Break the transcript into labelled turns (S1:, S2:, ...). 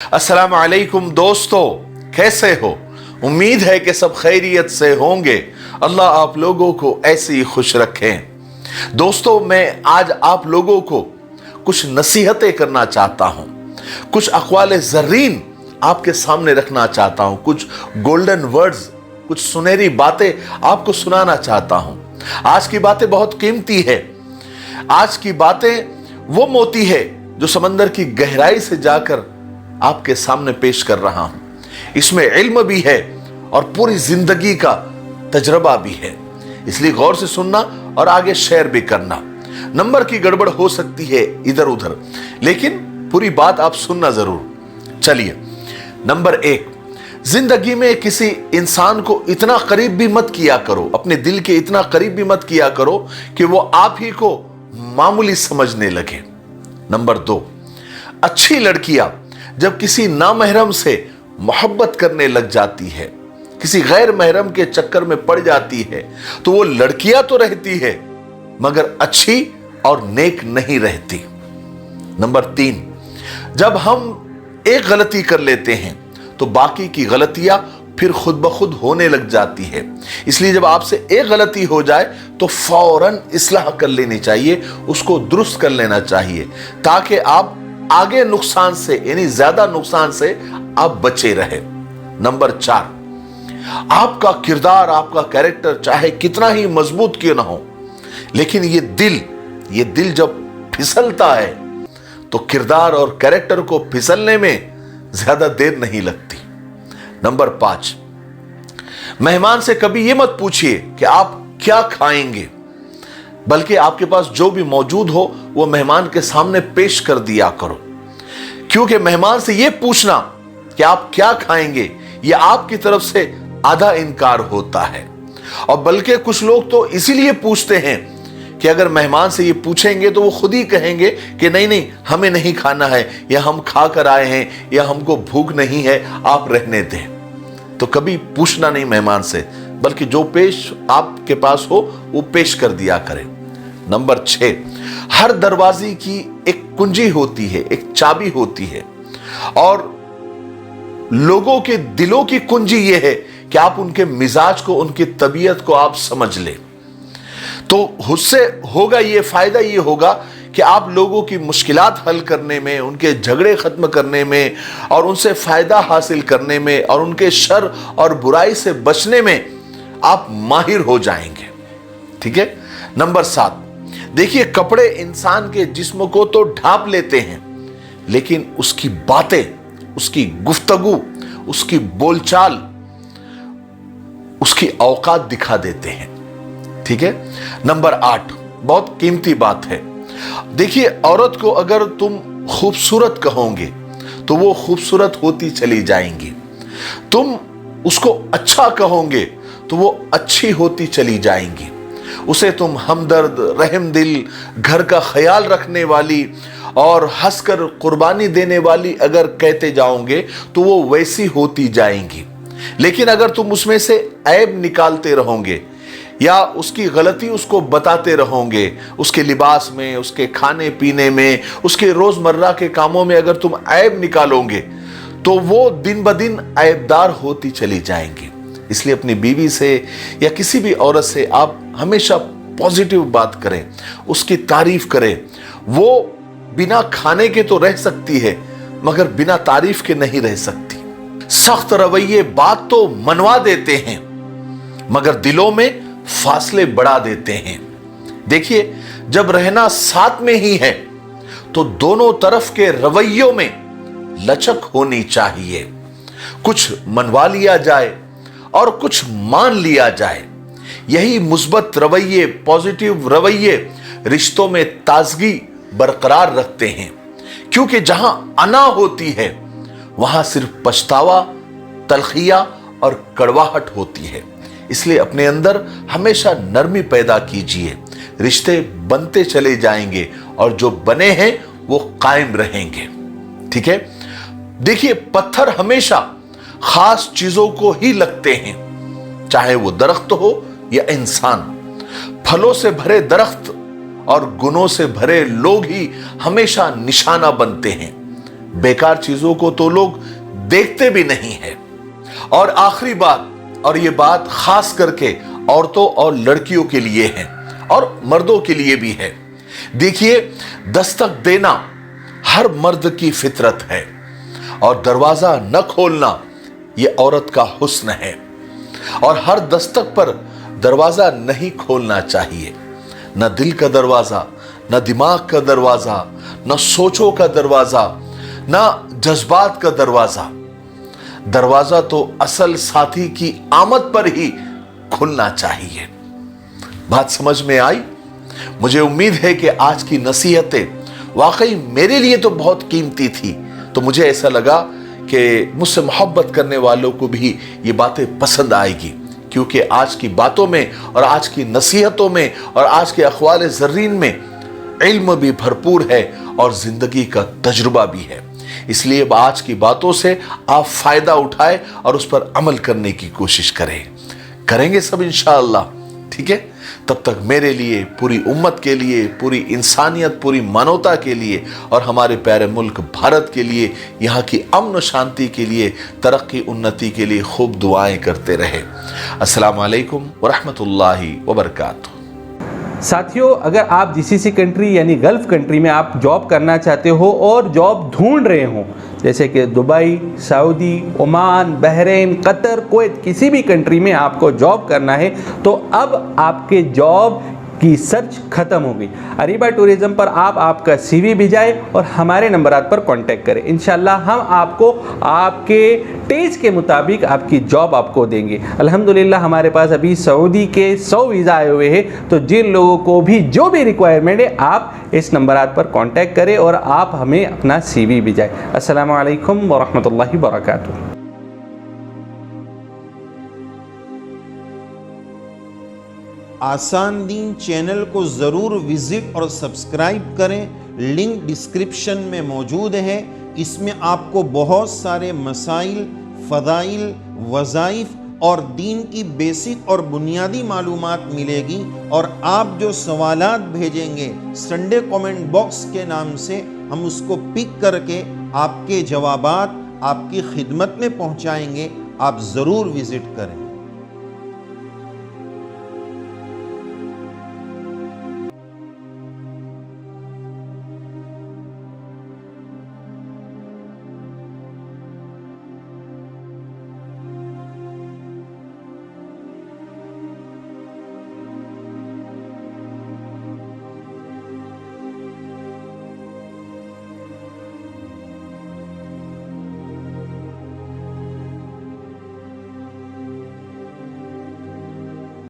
S1: अस्सलाम वालेकुम दोस्तों, कैसे हो? उम्मीद है कि सब खैरियत से होंगे। अल्लाह आप लोगों को ऐसे ही खुश रखें। दोस्तों, मैं आज आप लोगों को कुछ नसीहतें करना चाहता हूं, कुछ अक़वाल ज़र्रीन आपके सामने रखना चाहता हूं, कुछ गोल्डन वर्ड्स, कुछ सुनहरी बातें आपको सुनाना चाहता हूं। आज की बातें बहुत कीमती है। आज की बातें वो मोती है जो समंदर की गहराई से जाकर आपके सामने पेश कर रहा हूं। इसमें इल्म भी है और पूरी जिंदगी का तजर्बा भी है, इसलिए गौर से सुनना और आगे शेयर भी करना। नंबर की गड़बड़ हो सकती है इधर उधर, लेकिन पूरी बात आप सुनना जरूर। चलिए, नंबर 1, जिंदगी में किसी इंसान को इतना करीब भी मत किया करो, अपने दिल के इतना करीब भी मत किया करो कि वो आप ही को मामूली समझने लगे। नंबर 2, अच्छी लड़कियां जब किसी नामहरम से मोहब्बत करने लग जाती है, किसी गैर महरम के चक्कर में पड़ जाती है, तो वो लड़कियां तो रहती है मगर अच्छी और नेक नहीं रहती। नंबर 3, जब हम एक गलती कर लेते हैं तो बाकी की गलतियां फिर खुद ब खुद होने लग जाती है। इसलिए जब आपसे एक गलती हो जाए तो फौरन इस्लाह कर लेनी चाहिए, उसको दुरुस्त कर लेना चाहिए, ताकि आप आगे नुकसान से, यानी ज्यादा नुकसान से आप बचे रहे। नंबर 4, आपका किरदार, आपका कैरेक्टर चाहे कितना ही मजबूत क्यों ना हो, लेकिन ये दिल जब फिसलता है तो किरदार और कैरेक्टर को फिसलने में ज्यादा देर नहीं लगती। नंबर 5, मेहमान से कभी ये मत पूछिए कि आप क्या खाएंगे, बल्कि आपके पास जो भी मौजूद हो वो मेहमान के सामने पेश कर दिया करो। क्योंकि मेहमान से ये पूछना कि आप क्या खाएंगे, ये आपकी तरफ से आधा इनकार होता है। और बल्कि कुछ लोग तो इसीलिए पूछते हैं कि अगर मेहमान से ये पूछेंगे तो वो खुद ही कहेंगे कि नहीं, हमें नहीं खाना है, या हम खा कर आए हैं, या हमको भूख नहीं है, आप रहने दें। तो कभी पूछना नहीं मेहमान से, बल्कि जो पेश आपके पास हो वो पेश कर दिया करें। नंबर 6, हर दरवाजे की एक कुंजी होती है, एक चाबी होती है, और लोगों के दिलों की कुंजी ये है कि आप उनके मिजाज को, उनकी तबीयत को आप समझ लें। तो उससे होगा ये फायदा, ये होगा कि आप लोगों की मुश्किलात हल करने में, उनके झगड़े खत्म करने में, और उनसे फायदा हासिल करने में, और उनके शर और बुराई से बचने में आप माहिर हो जाएंगे। ठीक है। नंबर 7, देखिए, कपड़े इंसान के जिस्म को तो ढांप लेते हैं, लेकिन उसकी बातें, उसकी गुफ्तगू, उसकी बोलचाल, उसकी औकात दिखा देते हैं। ठीक है। नंबर 8, बहुत कीमती बात है। देखिए, औरत को अगर तुम खूबसूरत कहोगे तो वो खूबसूरत होती चली जाएंगी, तुम उसको अच्छा कहोगे तो वो अच्छी होती चली जाएंगी, उसे तुम हमदर्द, रहम दिल, घर का ख्याल रखने वाली और हंसकर कुर्बानी देने वाली अगर कहते जाओगे तो वो वैसी होती जाएंगी। लेकिन अगर तुम उसमें से ऐब निकालते रहोगे या उसकी गलती उसको बताते रहोगे, उसके लिबास में, उसके खाने पीने में, उसके रोजमर्रा के कामों में अगर तुम ऐब निकालोगे तो वो दिन ब दिन ऐबदार होती चली जाएंगी। इसलिए अपनी बीवी से या किसी भी औरत से आप हमेशा पॉजिटिव बात करें, उसकी तारीफ करें। वो बिना खाने के तो रह सकती है मगर बिना तारीफ के नहीं रह सकती। सख्त रवैये बात तो मनवा देते हैं मगर दिलों में फासले बढ़ा देते हैं। देखिए, जब रहना साथ में ही है तो दोनों तरफ के रवैयों में लचक होनी चाहिए। कुछ मनवा लिया जाए और कुछ मान लिया जाए। यही मुस्बत रवैये, पॉजिटिव रवैये रिश्तों में ताजगी बरकरार रखते हैं। क्योंकि जहां अना होती है वहां सिर्फ पछतावा, तलखिया और कड़वाहट होती है। इसलिए अपने अंदर हमेशा नरमी पैदा कीजिए, रिश्ते बनते चले जाएंगे और जो बने हैं वो कायम रहेंगे। ठीक है। देखिए, पत्थर हमेशा खास चीजों को ही लगते हैं, चाहे वो दरख्त हो या इंसान। फलों से भरे दरख्त और गुनों से भरे लोग ही हमेशा निशाना बनते हैं। बेकार चीजों को तो लोग देखते भी नहीं है। और आखिरी बात, और ये बात खास करके औरतों और लड़कियों के लिए है और मर्दों के लिए भी है। देखिए, दस्तक देना हर मर्द की फितरत है और दरवाजा न खोलना ये औरत का हुस्न है। और हर दस्तक पर दरवाजा नहीं खोलना चाहिए, न दिल का दरवाजा, न दिमाग का दरवाजा, न सोचों का दरवाजा, न जज्बात का दरवाजा। दरवाजा तो असल साथी की आमद पर ही खुलना चाहिए। बात समझ में आई? मुझे उम्मीद है कि आज की नसीहतें वाकई मेरे लिए तो बहुत कीमती थी, तो मुझे ऐसा लगा कि मुझसे मोहब्बत करने वालों को भी ये बातें पसंद आएगी, क्योंकि आज की बातों में और आज की नसीहतों में और आज के अखवाल ज़र्रीन में इल्म भी भरपूर है और जिंदगी का तजुर्बा भी है। इसलिए आज की बातों से आप फायदा उठाएं और उस पर अमल करने की कोशिश करेंगे सब इंशाअल्लाह। ठीक है, तब तक मेरे लिए, पूरी उम्मत के लिए, पूरी इंसानियत, पूरी मानवता के लिए और हमारे प्यारे मुल्क भारत के लिए, यहाँ की अमन और शांति के लिए, तरक्की उन्नति के लिए खूब दुआएं करते रहे। अस्सलामु अलैकुम वरहमतुल्लाहि वबरकातुहू।
S2: साथियों, अगर आप जीसीसी कंट्री यानी गल्फ़ कंट्री में आप जॉब करना चाहते हो और जॉब ढूंढ रहे हो, जैसे कि Dubai, Saudi, Oman, Bahrain, Qatar, Kuwait, किसी भी कंट्री में आपको जॉब करना है, तो अब आपके जॉब की सर्च खत्म हो गई। अरीबा टूरिज्म पर आप आपका CV भिजाएं और हमारे नंबरात पर कांटेक्ट करें। इंशाल्लाह हम आपको आपके टेस्ट के मुताबिक आपकी जॉब आपको देंगे। अल्हम्दुलिल्लाह हमारे पास अभी सऊदी के 100 वीज़ा आए हुए हैं, तो जिन लोगों को भी जो भी रिक्वायरमेंट है आप इस नंबरात पर कांटेक्ट करें और आप हमें अपना CV भिजाएं। अस्सलामु अलैकुम वरहमतुल्लाहि वबरकातुहू।
S3: आसान दीन चैनल को ज़रूर विज़िट और सब्सक्राइब करें, लिंक डिस्क्रिप्शन में मौजूद है। इसमें आपको बहुत सारे मसाइल, फ़दाइल, वज़ाइफ और दीन की बेसिक और बुनियादी मालूमात मिलेगी। और आप जो सवालात भेजेंगे संडे कमेंट बॉक्स के नाम से, हम उसको पिक करके आपके जवाबात आपकी खिदमत में पहुंचाएंगे। आप ज़रूर विज़िट करें।